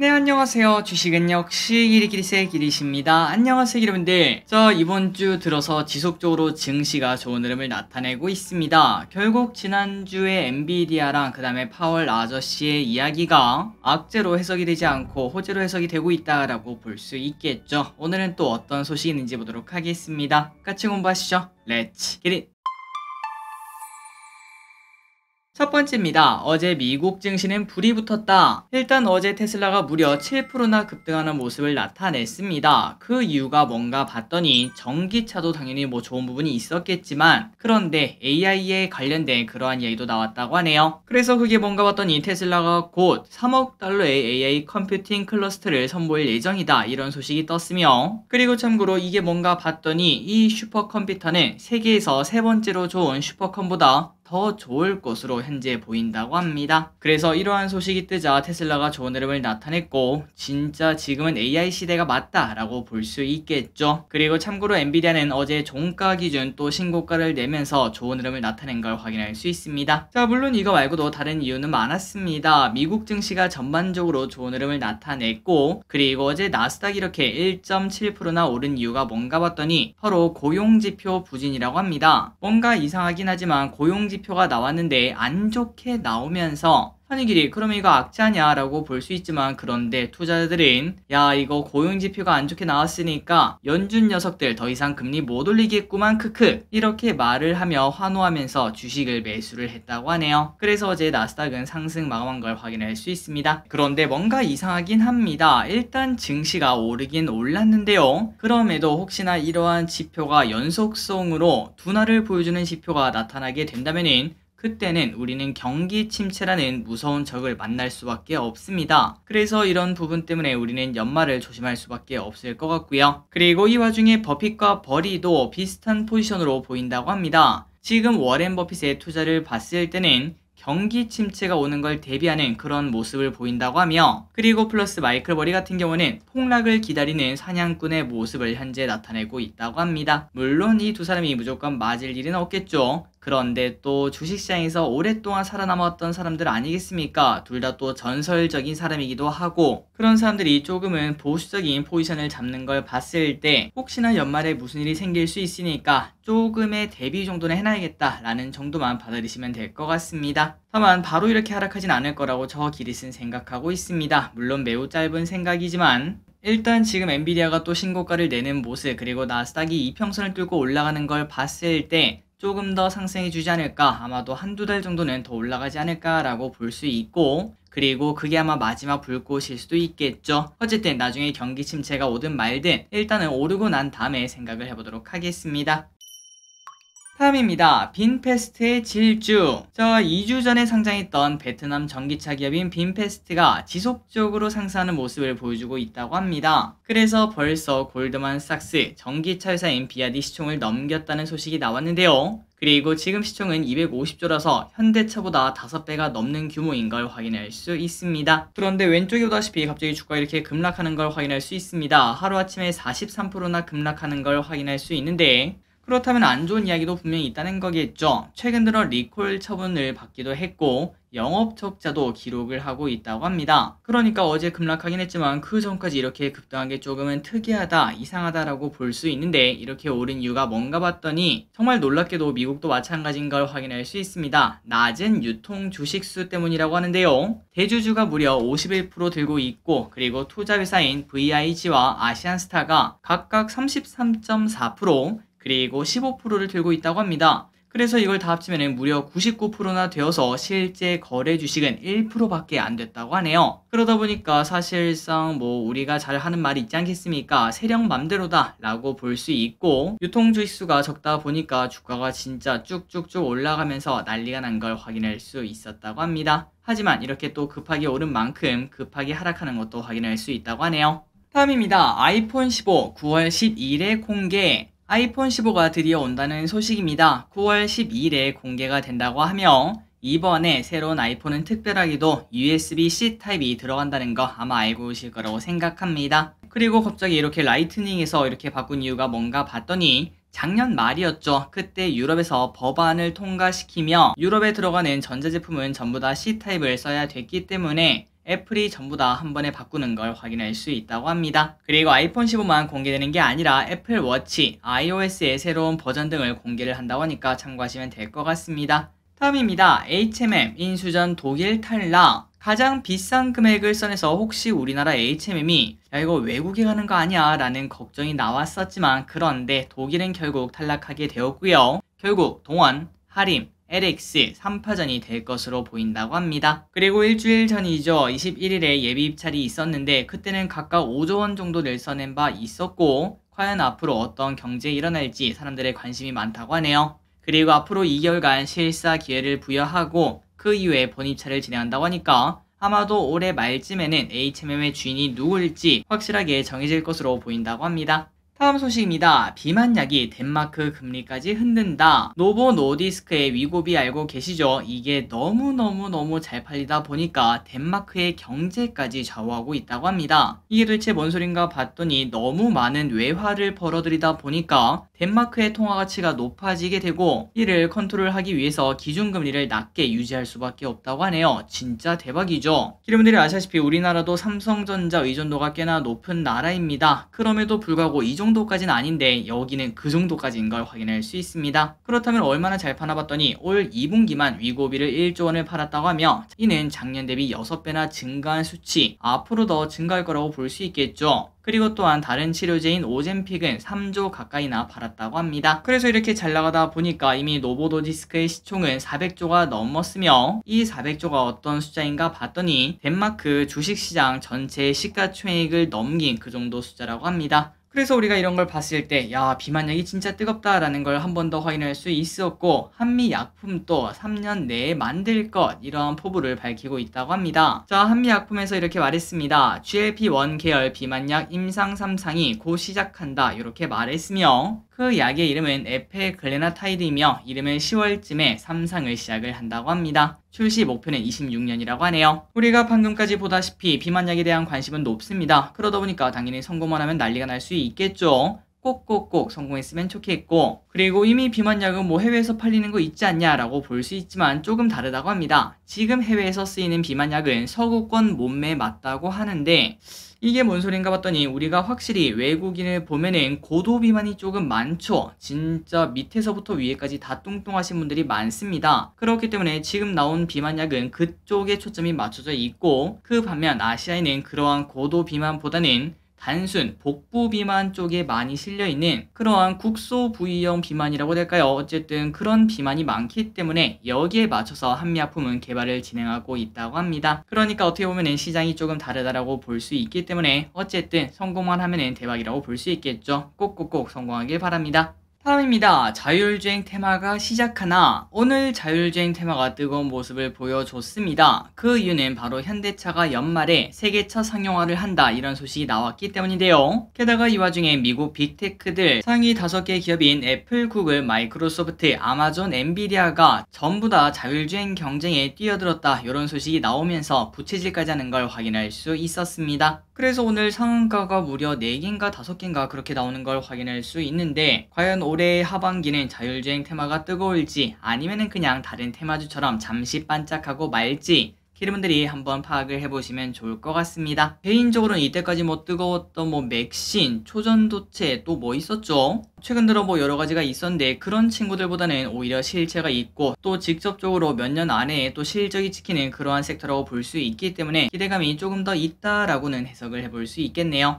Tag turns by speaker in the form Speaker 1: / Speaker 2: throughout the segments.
Speaker 1: 네, 안녕하세요. 주식은 역시 기리기리세 기리십니다. 안녕하세요, 여러분들. 이번 주 들어서 지속적으로 증시가 좋은 흐름을 나타내고 있습니다. 결국 지난주에 엔비디아랑 그 다음에 파월 아저씨의 이야기가 악재로 해석이 되지 않고 호재로 해석이 되고 있다라고 볼 수 있겠죠. 오늘은 또 어떤 소식이 있는지 보도록 하겠습니다. 같이 공부하시죠. 렛츠 기릿! 첫 번째입니다. 어제 미국 증시는 불이 붙었다. 일단 어제 테슬라가 무려 7%나 급등하는 모습을 나타냈습니다. 그 이유가 뭔가 봤더니 전기차도 당연히 좋은 부분이 있었겠지만 그런데 AI에 관련된 그러한 이야기도 나왔다고 하네요. 그래서 그게 뭔가 봤더니 테슬라가 곧 3억 달러의 AI 컴퓨팅 클러스터를 선보일 예정이다. 이런 소식이 떴으며 그리고 참고로 이게 뭔가 봤더니 이 슈퍼컴퓨터는 세계에서 세 번째로 좋은 슈퍼컴보다 더 좋을 것으로 현재 보인다고 합니다. 그래서 이러한 소식이 뜨자 테슬라가 좋은 흐름을 나타냈고 진짜 지금은 AI 시대가 맞다라고 볼 수 있겠죠. 그리고 참고로 엔비디아는 어제 종가 기준 또 신고가를 내면서 좋은 흐름을 나타낸 걸 확인할 수 있습니다. 물론 이거 말고도 다른 이유는 많았습니다. 미국 증시가 전반적으로 좋은 흐름을 나타냈고 그리고 어제 나스닥이 이렇게 1.7%나 오른 이유가 뭔가 봤더니 바로 고용지표 부진이라고 합니다. 뭔가 이상하긴 하지만 고용지표가 나왔는데 안 좋게 나오면서 아니 길이 그럼 이거 악재냐 라고 볼 수 있지만 그런데 투자자들은 야 이거 고용지표가 안 좋게 나왔으니까 연준 녀석들 더 이상 금리 못 올리겠구만 크크 이렇게 말을 하며 환호하면서 주식을 매수를 했다고 하네요. 그래서 어제 나스닥은 상승 마감한 걸 확인할 수 있습니다. 그런데 뭔가 이상하긴 합니다. 일단 증시가 오르긴 올랐는데요. 그럼에도 혹시나 이러한 지표가 연속성으로 둔화를 보여주는 지표가 나타나게 된다면은 그때는 우리는 경기 침체라는 무서운 적을 만날 수밖에 없습니다. 그래서 이런 부분 때문에 우리는 연말을 조심할 수밖에 없을 것 같고요. 그리고 이 와중에 버핏과 버리도 비슷한 포지션으로 보인다고 합니다. 지금 워렌 버핏의 투자를 봤을 때는 경기 침체가 오는 걸 대비하는 그런 모습을 보인다고 하며 그리고 플러스 마이클 버리 같은 경우는 폭락을 기다리는 사냥꾼의 모습을 현재 나타내고 있다고 합니다. 물론 이 두 사람이 무조건 맞을 일은 없겠죠. 그런데 또 주식시장에서 오랫동안 살아남았던 사람들 아니겠습니까? 둘 다 또 전설적인 사람이기도 하고 그런 사람들이 조금은 보수적인 포지션을 잡는 걸 봤을 때 혹시나 연말에 무슨 일이 생길 수 있으니까 조금의 대비 정도는 해놔야겠다라는 정도만 받아들이시면 될 것 같습니다. 다만 바로 이렇게 하락하진 않을 거라고 저 기릿은 생각하고 있습니다. 물론 매우 짧은 생각이지만 일단 지금 엔비디아가 또 신고가를 내는 모습 그리고 나스닥이 이평선을 뚫고 올라가는 걸 봤을 때 조금 더 상승해 주지 않을까 아마도 한두 달 정도는 더 올라가지 않을까 라고 볼 수 있고 그리고 그게 아마 마지막 불꽃일 수도 있겠죠. 어쨌든 나중에 경기 침체가 오든 말든 일단은 오르고 난 다음에 생각을 해보도록 하겠습니다. 다음입니다. 빈페스트의 질주. 2주 전에 상장했던 베트남 전기차 기업인 빈페스트가 지속적으로 상승하는 모습을 보여주고 있다고 합니다. 그래서 벌써 골드만삭스 전기차 회사인 비아디 시총을 넘겼다는 소식이 나왔는데요. 그리고 지금 시총은 250조라서 현대차보다 5배가 넘는 규모인 걸 확인할 수 있습니다. 그런데 왼쪽에 보다시피 갑자기 주가가 이렇게 급락하는 걸 확인할 수 있습니다. 하루아침에 43%나 급락하는 걸 확인할 수 있는데 그렇다면 안 좋은 이야기도 분명히 있다는 거겠죠. 최근 들어 리콜 처분을 받기도 했고 영업 적자도 기록을 하고 있다고 합니다. 그러니까 어제 급락하긴 했지만 그 전까지 이렇게 급등한 게 조금은 특이하다, 이상하다라고 볼 수 있는데 이렇게 오른 이유가 뭔가 봤더니 정말 놀랍게도 미국도 마찬가지인 걸 확인할 수 있습니다. 낮은 유통 주식수 때문이라고 하는데요. 대주주가 무려 51% 들고 있고 그리고 투자회사인 VIG와 아시안스타가 각각 33.4% 그리고 15%를 들고 있다고 합니다. 그래서 이걸 다 합치면 무려 99%나 되어서 실제 거래 주식은 1%밖에 안 됐다고 하네요. 그러다 보니까 사실상 우리가 잘 하는 말이 있지 않겠습니까? 세력 맘대로다 라고 볼 수 있고 유통 주식수가 적다 보니까 주가가 진짜 쭉쭉쭉 올라가면서 난리가 난 걸 확인할 수 있었다고 합니다. 하지만 이렇게 또 급하게 오른 만큼 급하게 하락하는 것도 확인할 수 있다고 하네요. 다음입니다. 아이폰 15 9월 12일에 공개. 아이폰 15가 드디어 온다는 소식입니다. 9월 12일에 공개가 된다고 하며 이번에 새로운 아이폰은 특별하게도 USB-C 타입이 들어간다는 거 아마 알고 오실 거라고 생각합니다. 그리고 갑자기 이렇게 라이트닝에서 이렇게 바꾼 이유가 뭔가 봤더니 작년 말이었죠. 그때 유럽에서 법안을 통과시키며 유럽에 들어가는 전자제품은 전부 다 C타입을 써야 됐기 때문에 애플이 전부 다 한 번에 바꾸는 걸 확인할 수 있다고 합니다. 그리고 아이폰 15만 공개되는 게 아니라 애플 워치, iOS의 새로운 버전 등을 공개를 한다고 하니까 참고하시면 될 것 같습니다. 다음입니다. H&M 인수전 독일 탈락. 가장 비싼 금액을 써내서 혹시 우리나라 H&M이 야 이거 외국에 가는 거 아니야 라는 걱정이 나왔었지만 그런데 독일은 결국 탈락하게 되었고요. 결국 동원, 하림, LX 3파전이 될 것으로 보인다고 합니다. 그리고 일주일 전이죠. 21일에 예비 입찰이 있었는데 그때는 각각 5조 원 정도를 써낸 바 있었고 과연 앞으로 어떤 경제에 일어날지 사람들의 관심이 많다고 하네요. 그리고 앞으로 2개월간 실사 기회를 부여하고 그 이후에 본입찰을 진행한다고 하니까 아마도 올해 말쯤에는 H&M의 주인이 누구일지 확실하게 정해질 것으로 보인다고 합니다. 다음 소식입니다. 비만약이 덴마크 금리까지 흔든다. 노보 노디스크의 위고비 알고 계시죠? 이게 너무너무 잘 팔리다 보니까 덴마크의 경제까지 좌우하고 있다고 합니다. 이게 도대체 뭔 소린가 봤더니 너무 많은 외화를 벌어들이다 보니까 덴마크의 통화 가치가 높아지게 되고 이를 컨트롤하기 위해서 기준금리를 낮게 유지할 수밖에 없다고 하네요. 진짜 대박이죠. 여러분들이 아시다시피 우리나라도 삼성전자 의존도가 꽤나 높은 나라입니다. 그럼에도 불구하고 이 정도까지는 아닌데 여기는 그 정도까지인 걸 확인할 수 있습니다. 그렇다면 얼마나 잘 파나 봤더니 올 2분기만 위고비를 1조 원을 팔았다고 하며 이는 작년 대비 6배나 증가한 수치, 앞으로 더 증가할 거라고 볼 수 있겠죠. 그리고 또한 다른 치료제인 오젬픽은 3조 가까이나 팔았다고 합니다. 그래서 이렇게 잘 나가다 보니까 이미 노보노디스크의 시총은 400조가 넘었으며 이 400조가 어떤 숫자인가 봤더니 덴마크 주식시장 전체의 시가총액을 넘긴 그 정도 숫자라고 합니다. 그래서 우리가 이런 걸 봤을 때 야 비만약이 진짜 뜨겁다라는 걸 한 번 더 확인할 수 있었고 한미약품도 3년 내에 만들 것 이러한 포부를 밝히고 있다고 합니다. 자 한미약품에서 이렇게 말했습니다. GLP-1 계열 비만약 임상 3상이 곧 시작한다 이렇게 말했으며 그 약의 이름은 에페글레나타이드이며 이름은 10월쯤에 3상을 시작을 한다고 합니다. 출시 목표는 26년이라고 하네요. 우리가 방금까지 보다시피 비만약에 대한 관심은 높습니다. 그러다 보니까 당연히 성공만 하면 난리가 날 수 있겠죠. 꼭꼭꼭 성공했으면 좋겠고 그리고 이미 비만약은 뭐 해외에서 팔리는 거 있지 않냐 라고 볼 수 있지만 조금 다르다고 합니다. 지금 해외에서 쓰이는 비만약은 서구권 몸매에 맞다고 하는데 이게 뭔 소린가 봤더니 우리가 확실히 외국인을 보면은 고도 비만이 조금 많죠. 진짜 밑에서부터 위에까지 다 뚱뚱하신 분들이 많습니다. 그렇기 때문에 지금 나온 비만약은 그쪽에 초점이 맞춰져 있고 그 반면 아시아에는 그러한 고도 비만보다는 단순 복부 비만 쪽에 많이 실려있는 그러한 국소 부위형 비만이라고 될까요? 어쨌든 그런 비만이 많기 때문에 여기에 맞춰서 한미약품은 개발을 진행하고 있다고 합니다. 그러니까 어떻게 보면 시장이 조금 다르다라고 볼 수 있기 때문에 어쨌든 성공만 하면 대박이라고 볼 수 있겠죠. 꼭꼭꼭 성공하길 바랍니다. 다음입니다. 자율주행 테마가 시작하나 오늘 자율주행 테마가 뜨거운 모습을 보여줬습니다. 그 이유는 바로 현대차가 연말에 세계 첫 상용화를 한다 이런 소식이 나왔기 때문인데요. 게다가 이 와중에 미국 빅테크들 상위 5개 기업인 애플, 구글, 마이크로소프트, 아마존, 엔비디아가 전부 다 자율주행 경쟁에 뛰어들었다 이런 소식이 나오면서 부채질까지 하는 걸 확인할 수 있었습니다. 그래서 오늘 상한가가 무려 4개인가 5개인가 그렇게 나오는 걸 확인할 수 있는데 과연 올해 하반기는 자율주행 테마가 뜨거울지 아니면은 그냥 다른 테마주처럼 잠시 반짝하고 말지 여러분들이 한번 파악을 해보시면 좋을 것 같습니다. 개인적으로는 이때까지 뜨거웠던 맥신, 초전도체 또 뭐 있었죠? 최근 들어 여러 가지가 있었는데 그런 친구들보다는 오히려 실체가 있고 또 직접적으로 몇 년 안에 또 실적이 찍히는 그러한 섹터라고 볼 수 있기 때문에 기대감이 조금 더 있다라고는 해석을 해볼 수 있겠네요.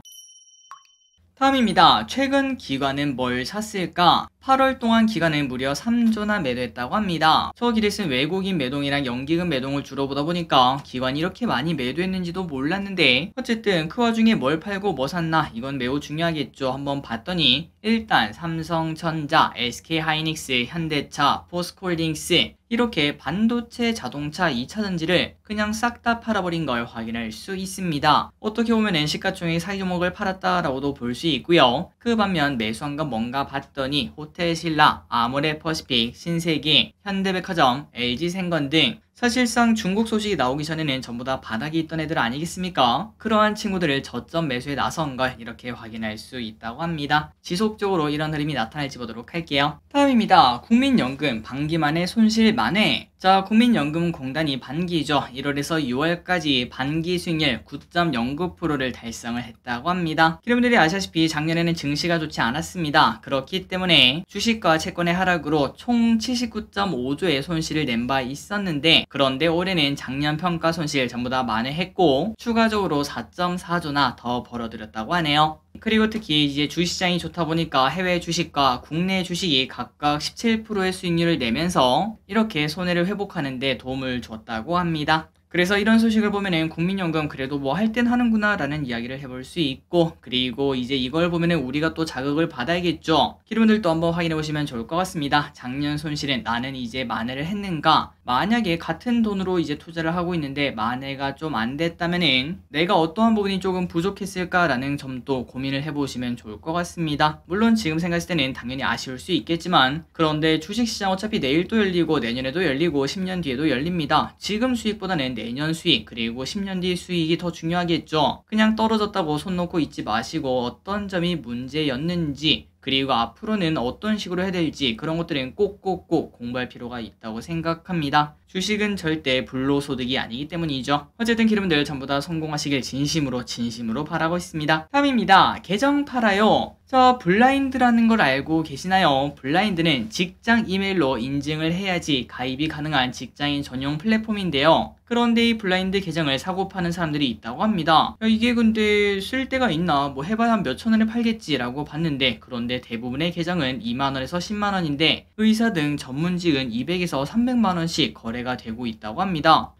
Speaker 1: 다음입니다. 최근 기관은 뭘 샀을까? 8월 동안 기관은 무려 3조나 매도했다고 합니다. 저 길에 쓴 외국인 매동이랑 연기금 매동을 주로 보다 보니까 기관이 이렇게 많이 매도했는지도 몰랐는데 어쨌든 그 와중에 뭘 팔고 뭐 샀나 이건 매우 중요하겠죠. 한번 봤더니 일단 삼성전자, SK하이닉스, 현대차, 포스코홀딩스 이렇게 반도체, 자동차, 2차전지를 그냥 싹 다 팔아버린 걸 확인할 수 있습니다. 어떻게 보면 시가총액 사이조목을 팔았다라고도 볼 수 있고요. 그 반면 매수한 건 뭔가 봤더니 호텔신라, 아모레퍼시픽, 신세계, 현대백화점, LG생건 등 사실상 중국 소식이 나오기 전에는 전부 다 바닥에 있던 애들 아니겠습니까? 그러한 친구들을 저점 매수에 나선 걸 이렇게 확인할 수 있다고 합니다. 지속적으로 이런 흐름이 나타날지 보도록 할게요. 다음입니다. 국민연금 반기 만에 손실 만회. 자, 국민연금공단이 반기죠. 1월에서 6월까지 반기 수익률 9.09%를 달성을 했다고 합니다. 여러분들이 아시다시피 작년에는 증시가 좋지 않았습니다. 그렇기 때문에 주식과 채권의 하락으로 총 79.5조의 손실을 낸 바 있었는데, 그런데 올해는 작년 평가 손실 전부 다 만회했고 추가적으로 4.4조나 더 벌어들였다고 하네요. 그리고 특히 이제 주식시장이 좋다 보니까 해외 주식과 국내 주식이 각각 17%의 수익률을 내면서 이렇게 손해를 회복하는 데 도움을 줬다고 합니다. 그래서 이런 소식을 보면은 국민연금 그래도 뭐 할 땐 하는구나 라는 이야기를 해볼 수 있고, 그리고 이제 이걸 보면은 우리가 또 자극을 받아야겠죠. 여러분들도 한번 확인해 보시면 좋을 것 같습니다. 작년 손실은 나는 이제 만회를 했는가? 만약에 같은 돈으로 이제 투자를 하고 있는데 만회가 좀 안 됐다면은 내가 어떠한 부분이 조금 부족했을까라는 점도 고민을 해보시면 좋을 것 같습니다. 물론 지금 생각했을 때는 당연히 아쉬울 수 있겠지만, 그런데 주식시장 어차피 내일 또 열리고 내년에도 열리고 10년 뒤에도 열립니다. 지금 수익보다는 내년 수익 그리고 10년 뒤 수익이 더 중요하겠죠. 그냥 떨어졌다고 손 놓고 있지 마시고 어떤 점이 문제였는지, 그리고 앞으로는 어떤 식으로 해야 될지 그런 것들은 꼭꼭꼭 공부할 필요가 있다고 생각합니다. 주식은 절대 불로소득이 아니기 때문이죠. 어쨌든 여러분들 전부 다 성공하시길 진심으로 바라고 있습니다. 다음입니다. 계정 팔아요. 자, 블라인드라는 걸 알고 계시나요? 블라인드는 직장 이메일로 인증을 해야지 가입이 가능한 직장인 전용 플랫폼인데요. 그런데 이 블라인드 계정을 사고 파는 사람들이 있다고 합니다. 야, 이게 근데 쓸 데가 있나? 뭐 해봐야 한 몇천 원에 팔겠지라고 봤는데, 그런데 대부분의 계정은 2만원에서 10만원인데 의사 등 전문직은 200에서 300만원씩 거래가 되고 있다고 합니다.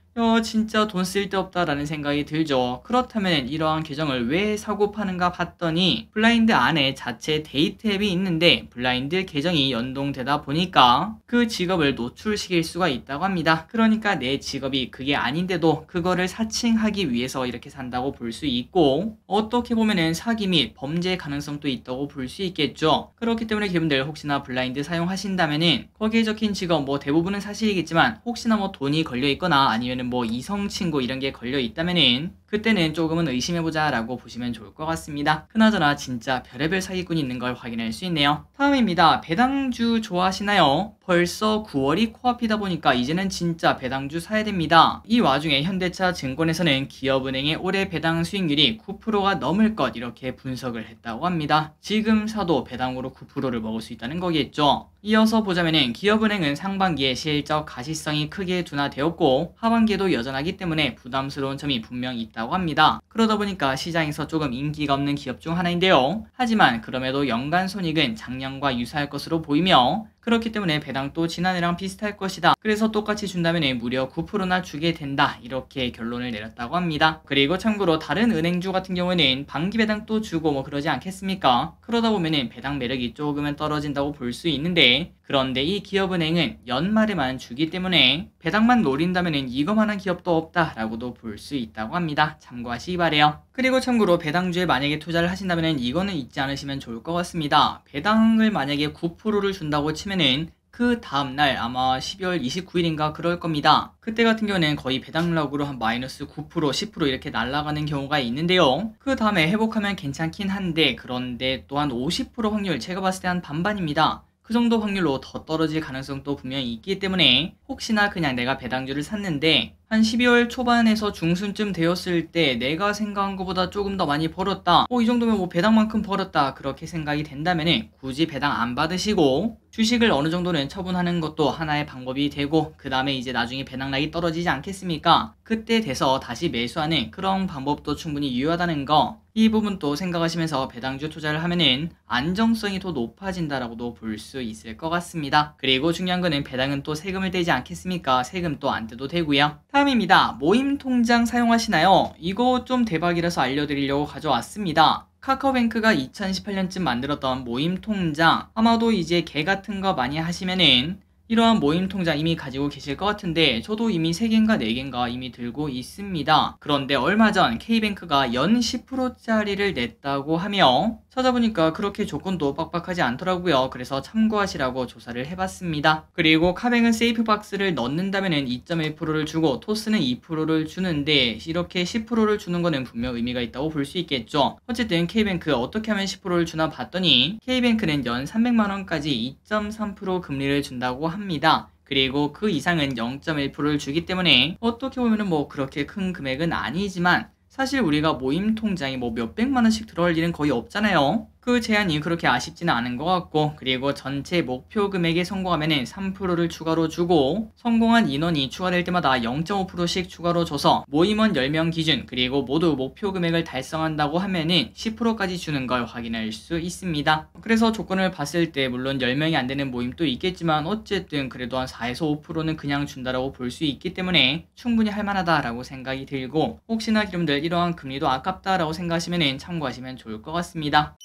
Speaker 1: 진짜 돈 쓸 데 없다라는 생각이 들죠. 그렇다면 이러한 계정을 왜 사고 파는가 봤더니 블라인드 안에 자체 데이트 앱이 있는데 블라인드 계정이 연동되다 보니까 그 직업을 노출시킬 수가 있다고 합니다. 그러니까 내 직업이 그게 아닌데도 그거를 사칭하기 위해서 이렇게 산다고 볼 수 있고, 어떻게 보면은 사기 및 범죄 가능성도 있다고 볼 수 있겠죠. 그렇기 때문에 여러분들 혹시나 블라인드 사용하신다면은 거기에 적힌 직업 뭐 대부분은 사실이겠지만 혹시나 뭐 돈이 걸려 있거나 아니면 뭐 이성 친구 이런 게 걸려 있다면은 그때는 조금은 의심해보자 라고 보시면 좋을 것 같습니다. 그나저나 진짜 별의별 사기꾼이 있는 걸 확인할 수 있네요. 다음입니다. 배당주 좋아하시나요? 벌써 9월이 코앞이다 보니까 이제는 진짜 배당주 사야 됩니다. 이 와중에 현대차 증권에서는 기업은행의 올해 배당 수익률이 9%가 넘을 것 이렇게 분석을 했다고 합니다. 지금 사도 배당으로 9%를 먹을 수 있다는 거겠죠. 이어서 보자면은 기업은행은 상반기에 실적 가시성이 크게 둔화되었고 하반기에도 여전하기 때문에 부담스러운 점이 분명 있다고 합니다. 그러다 보니까 시장에서 조금 인기가 없는 기업 중 하나인데요. 하지만 그럼에도 연간 손익은 작년과 유사할 것으로 보이며, 그렇기 때문에 배당도 지난해랑 비슷할 것이다. 그래서 똑같이 준다면 무려 9%나 주게 된다. 이렇게 결론을 내렸다고 합니다. 그리고 참고로 다른 은행주 같은 경우에는 반기 배당도 주고 뭐 그러지 않겠습니까? 그러다 보면 배당 매력이 조금은 떨어진다고 볼 수 있는데, 그런데 이 기업은행은 연말에만 주기 때문에 배당만 노린다면 이거만한 기업도 없다라고도 볼 수 있다고 합니다. 참고하시기 바래요. 그리고 참고로 배당주에 만약에 투자를 하신다면 이거는 잊지 않으시면 좋을 것 같습니다. 배당을 만약에 9%를 준다고 치면은 그 다음날 아마 12월 29일인가 그럴 겁니다. 그때 같은 경우는 거의 배당락으로 한 마이너스 9%, 10% 이렇게 날아가는 경우가 있는데요. 그 다음에 회복하면 괜찮긴 한데, 그런데 또한 50% 확률, 제가 봤을 때 한 반반입니다. 그 정도 확률로 더 떨어질 가능성도 분명히 있기 때문에 혹시나 그냥 내가 배당주를 샀는데 한 12월 초반에서 중순쯤 되었을 때 내가 생각한 것보다 조금 더 많이 벌었다, 이 정도면 뭐 배당만큼 벌었다, 그렇게 생각이 된다면 굳이 배당 안 받으시고 주식을 어느 정도는 처분하는 것도 하나의 방법이 되고, 그 다음에 이제 나중에 배당락이 떨어지지 않겠습니까? 그때 돼서 다시 매수하는 그런 방법도 충분히 유효하다는 거, 이 부분도 생각하시면서 배당주 투자를 하면은 안정성이 더 높아진다라고도 볼 수 있을 것 같습니다. 그리고 중요한 거는 배당은 또 세금을 떼지 않겠습니까? 세금 또 안 떼도 되고요. 다음입니다. 모임 통장 사용하시나요? 이거 좀 대박이라서 알려드리려고 가져왔습니다. 카카오뱅크가 2018년쯤 만들었던 모임 통장, 아마도 이제 개 같은 거 많이 하시면은 이러한 모임 통장 이미 가지고 계실 것 같은데 저도 이미 3개인가 4개인가 이미 들고 있습니다. 그런데 얼마 전 K뱅크가 연 10%짜리를 냈다고 하며 찾아보니까 그렇게 조건도 빡빡하지 않더라고요. 그래서 참고하시라고 조사를 해봤습니다. 그리고 카뱅은 세이프박스를 넣는다면 2.1%를 주고 토스는 2%를 주는데 이렇게 10%를 주는 거는 분명 의미가 있다고 볼 수 있겠죠. 어쨌든 K뱅크 어떻게 하면 10%를 주나 봤더니 K뱅크는 연 300만원까지 2.3% 금리를 준다고 합니다. 그리고 그 이상은 0.1%를 주기 때문에 어떻게 보면은 뭐 그렇게 큰 금액은 아니지만 사실 우리가 모임 통장에 뭐 몇백만 원씩 들어갈 일은 거의 없잖아요. 그 제한이 그렇게 아쉽지는 않은 것 같고, 그리고 전체 목표 금액에 성공하면은 3%를 추가로 주고, 성공한 인원이 추가될 때마다 0.5%씩 추가로 줘서 모임원 10명 기준, 그리고 모두 목표 금액을 달성한다고 하면은 10%까지 주는 걸 확인할 수 있습니다. 그래서 조건을 봤을 때 물론 10명이 안 되는 모임도 있겠지만 어쨌든 그래도 한 4에서 5%는 그냥 준다라고 볼 수 있기 때문에 충분히 할만하다라고 생각이 들고, 혹시나 여러분들 이러한 금리도 아깝다라고 생각하시면은 참고하시면 좋을 것 같습니다.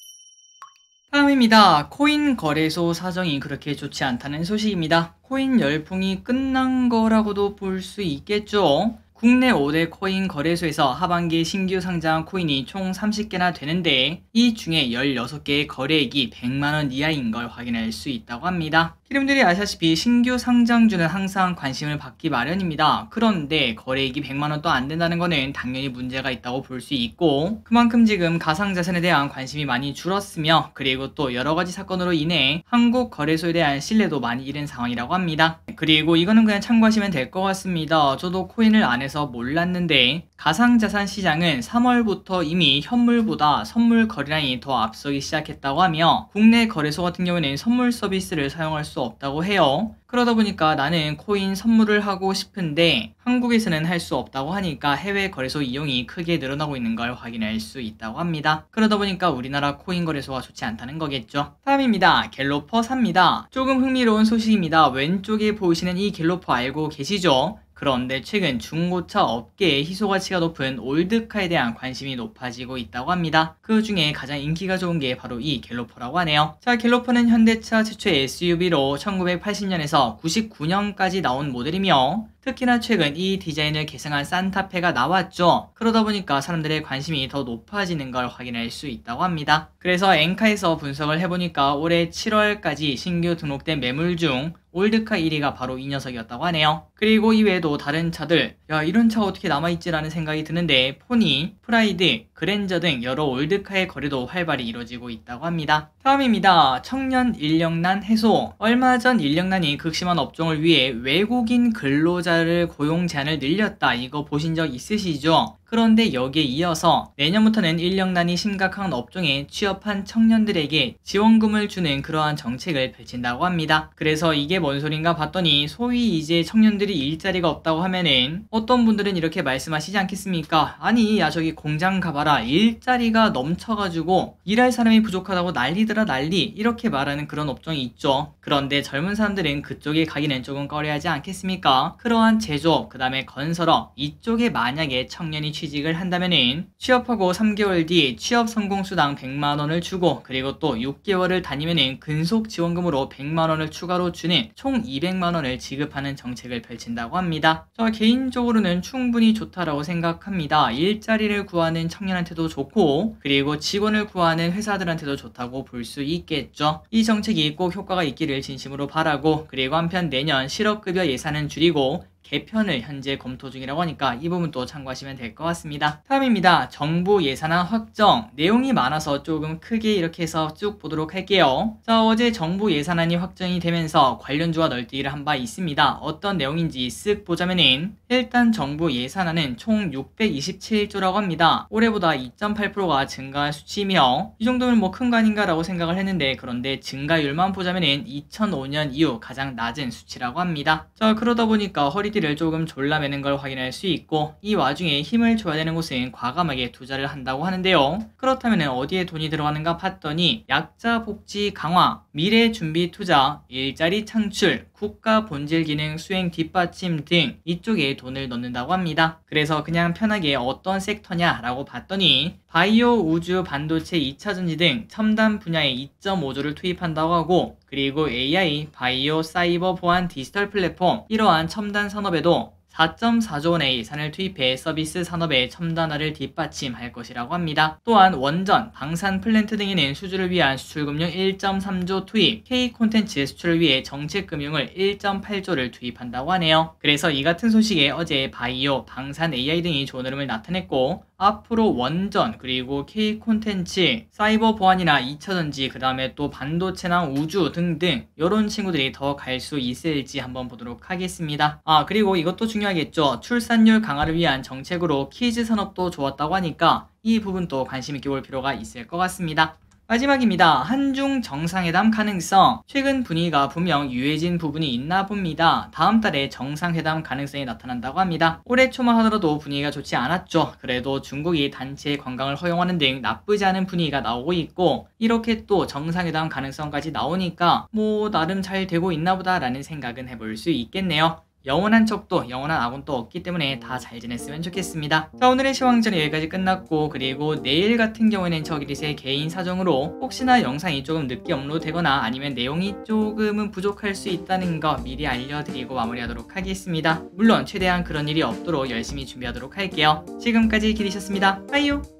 Speaker 1: 다음입니다. 코인 거래소 사정이 그렇게 좋지 않다는 소식입니다. 코인 열풍이 끝난 거라고도 볼 수 있겠죠. 국내 5대 코인 거래소에서 하반기 신규 상장한 코인이 총 30개나 되는데 이 중에 16개의 거래액이 100만원 이하인 걸 확인할 수 있다고 합니다. 여러분들이 아시다시피 신규 상장주는 항상 관심을 받기 마련입니다. 그런데 거래액이 100만원도 안 된다는 거는 당연히 문제가 있다고 볼 수 있고, 그만큼 지금 가상자산에 대한 관심이 많이 줄었으며, 그리고 또 여러가지 사건으로 인해 한국 거래소에 대한 신뢰도 많이 잃은 상황이라고 합니다. 그리고 이거는 그냥 참고하시면 될 것 같습니다. 저도 코인을 안 해서 몰랐는데 가상자산 시장은 3월부터 이미 현물보다 선물 거래량이 더 앞서기 시작했다고 하며, 국내 거래소 같은 경우에는 선물 서비스를 사용할 수 없다고 해요. 그러다 보니까 나는 코인 선물을 하고 싶은데 한국에서는 할 수 없다고 하니까 해외 거래소 이용이 크게 늘어나고 있는 걸 확인할 수 있다고 합니다. 그러다 보니까 우리나라 코인 거래소가 좋지 않다는 거겠죠. 다음입니다. 갤로퍼 삽니다. 조금 흥미로운 소식입니다. 왼쪽에 보이시는 이 갤로퍼 알고 계시죠? 그런데 최근 중고차 업계의 희소가치가 높은 올드카에 대한 관심이 높아지고 있다고 합니다. 그 중에 가장 인기가 좋은 게 바로 이 갤로퍼라고 하네요. 자, 갤로퍼는 현대차 최초의 SUV로 1980년에서 99년까지 나온 모델이며, 특히나 최근 이 디자인을 계승한 산타페가 나왔죠. 그러다 보니까 사람들의 관심이 더 높아지는 걸 확인할 수 있다고 합니다. 그래서 엔카에서 분석을 해보니까 올해 7월까지 신규 등록된 매물 중 올드카 1위가 바로 이 녀석이었다고 하네요. 그리고 이외에도 다른 차들, 야 이런 차 어떻게 남아있지 라는 생각이 드는데 포니, 프라이드, 그랜저 등 여러 올드카의 거래도 활발히 이루어지고 있다고 합니다. 다음입니다. 청년 인력난 해소. 얼마 전 인력난이 극심한 업종을 위해 외국인 근로자를 고용 제한을 늘렸다. 이거 보신 적 있으시죠? 그런데 여기에 이어서 내년부터는 인력난이 심각한 업종에 취업한 청년들에게 지원금을 주는 그러한 정책을 펼친다고 합니다. 그래서 이게 뭔 소린가 봤더니 소위 이제 청년들이 일자리가 없다고 하면은 어떤 분들은 이렇게 말씀하시지 않겠습니까? 아니 야 저기 공장 가봐라, 일자리가 넘쳐가지고 일할 사람이 부족하다고 난리더라 난리, 이렇게 말하는 그런 업종이 있죠. 그런데 젊은 사람들은 그쪽에 가기는 조금 꺼려하지 않겠습니까? 그러한 제조업, 그 다음에 건설업 이쪽에 만약에 청년이 취직을 한다면은 취업하고 3개월 뒤 취업 성공수당 100만원을 주고, 그리고 또 6개월을 다니면은 근속 지원금으로 100만원을 추가로 주는 총 200만원을 지급하는 정책을 펼친다고 합니다. 저 개인적으로는 충분히 좋다라고 생각합니다. 일자리를 구하는 청년한테도 좋고, 그리고 직원을 구하는 회사들한테도 좋다고 볼 수 있겠죠. 이 정책이 꼭 효과가 있기를 진심으로 바라고, 그리고 한편 내년 실업급여 예산은 줄이고 개편을 현재 검토 중이라고 하니까 이 부분도 참고하시면 될 것 같습니다. 다음입니다. 정부 예산안 확정. 내용이 많아서 조금 크게 이렇게 해서 쭉 보도록 할게요. 자, 어제 정부 예산안이 확정이 되면서 관련주가 널뛰기를 한 바 있습니다. 어떤 내용인지 쓱 보자면은 일단 정부 예산안은 총 627조라고 합니다. 올해보다 2.8%가 증가한 수치이며 이 정도면 뭐 큰 거 아닌가 라고 생각을 했는데, 그런데 증가율만 보자면은 2005년 이후 가장 낮은 수치라고 합니다. 자, 그러다 보니까 허리띠를 조금 졸라매는 걸 확인할 수 있고, 이 와중에 힘을 줘야 되는 곳은 과감하게 투자를 한다고 하는데요. 그렇다면 어디에 돈이 들어가는가 봤더니 약자 복지 강화, 미래 준비 투자, 일자리 창출, 국가 본질 기능 수행 뒷받침 등 이쪽에 돈을 넣는다고 합니다. 그래서 그냥 편하게 어떤 섹터냐 라고 봤더니 바이오, 우주, 반도체, 2차전지 등 첨단 분야에 2.5조를 투입한다고 하고, 그리고 AI, 바이오, 사이버, 보안, 디지털 플랫폼 이러한 첨단 산업에도 4.4조 원의 예산을 투입해 서비스 산업의 첨단화를 뒷받침할 것이라고 합니다. 또한 원전, 방산 플랜트 등에는 수주를 위한 수출금융 1.3조 투입, K 콘텐츠 수출을 위해 정책금융을 1.8조를 투입한다고 하네요. 그래서 이 같은 소식에 어제 바이오, 방산 AI 등이 좋은 흐름을 나타냈고, 앞으로 원전, 그리고 K 콘텐츠, 사이버 보안이나 2차 전지, 그 다음에 또 반도체나 우주 등등 이런 친구들이 더 갈 수 있을지 한번 보도록 하겠습니다. 그리고 이것도 중요하겠죠. 출산율 강화를 위한 정책으로 키즈 산업도 좋았다고 하니까 이 부분도 관심 있게 볼 필요가 있을 것 같습니다. 마지막입니다. 한중 정상회담 가능성. 최근 분위기가 분명 유해진 부분이 있나 봅니다. 다음 달에 정상회담 가능성이 나타난다고 합니다. 올해 초만 하더라도 분위기가 좋지 않았죠. 그래도 중국이 단체 관광을 허용하는 등 나쁘지 않은 분위기가 나오고 있고, 이렇게 또 정상회담 가능성까지 나오니까 나름 잘 되고 있나 보다라는 생각은 해볼 수 있겠네요. 영원한 척도 영원한 악운도 없기 때문에 다 잘 지냈으면 좋겠습니다. 자, 오늘의 시황전이 여기까지 끝났고, 그리고 내일 같은 경우에는 저기릿의 개인 사정으로 혹시나 영상이 조금 늦게 업로드되거나 아니면 내용이 조금은 부족할 수 있다는 거 미리 알려드리고 마무리하도록 하겠습니다. 물론 최대한 그런 일이 없도록 열심히 준비하도록 할게요. 지금까지 기리셨습니다. 빠이요.